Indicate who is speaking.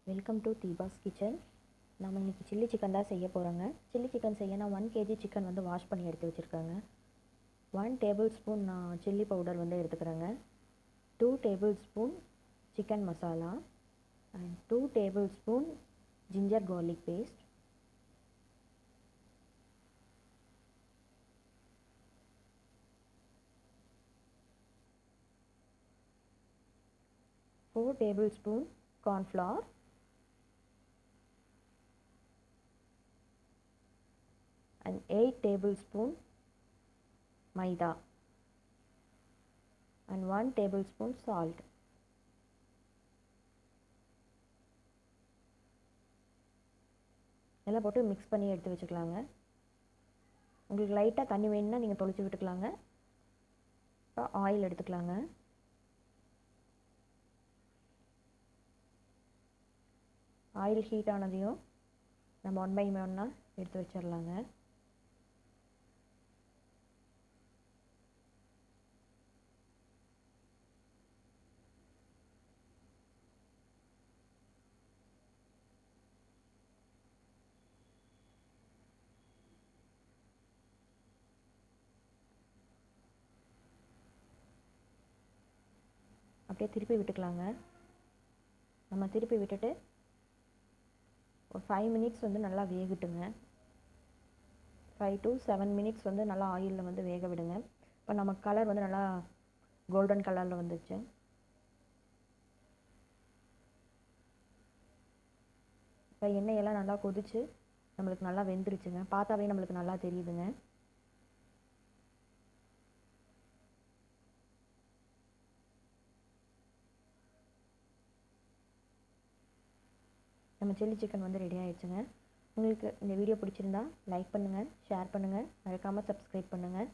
Speaker 1: Welcome to Deepa's kitchen. நம்ம இன்றைக்கி chilli chicken தான் செய்ய போகிறோங்க. சில்லி சிக்கன் செய்ய நான் 1 kg சிக்கன் வந்து வாஷ் பண்ணி எடுத்து வச்சுருக்கேங்க. 1 டேபிள்ஸ்பூன் நான் சில்லி பவுடர் வந்து எடுத்துக்கிறேங்க. 2 tablespoon chicken masala and 2 tablespoon ginger garlic paste, 4 tablespoon corn flour, and 8 tablespoon maida and 1 tablespoon salt. எல்லாம் போட்டு மிக்ஸ் பண்ணி எடுத்து வச்சுக்கலாங்க. உங்களுக்கு லைட்டாக தண்ணி வேணும்னா நீங்கள் தொளிச்சு விட்டுக்கலாங்க. இப்போ ஆயில் எடுத்துக்கலாங்க. ஆயில் ஹீட் ஆனதையும் நம்ம 1 by 1 எடுத்து வச்சிடலாங்க. அப்படியே திருப்பி விட்டுக்கலாங்க. நம்ம திருப்பி விட்டுட்டு ஒரு 5 மினிட்ஸ் வந்து நல்லா வேகட்டுங்க. 5 to 7 மினிட்ஸ் வந்து நல்லா ஆயிலில் வந்து வேக விடுங்க. இப்போ நம்ம கலர் வந்து நல்லா கோல்டன் கலரில் வந்துச்சு. இப்போ எண்ணெயெல்லாம் நல்லா கொதிச்சு நம்மளுக்கு நல்லா வெந்துருச்சுங்க. பார்த்தாவே நம்மளுக்கு நல்லா தெரியுதுங்க. நம்ம சில்லி சிக்கன் வந்து ரெடி ஆகிடுச்சுங்க. உங்களுக்கு இந்த வீடியோ பிடிச்சிருந்தா லைக் பண்ணுங்கள், ஷேர் பண்ணுங்கள், மறக்காமல் சப்ஸ்கிரைப் பண்ணுங்கள்.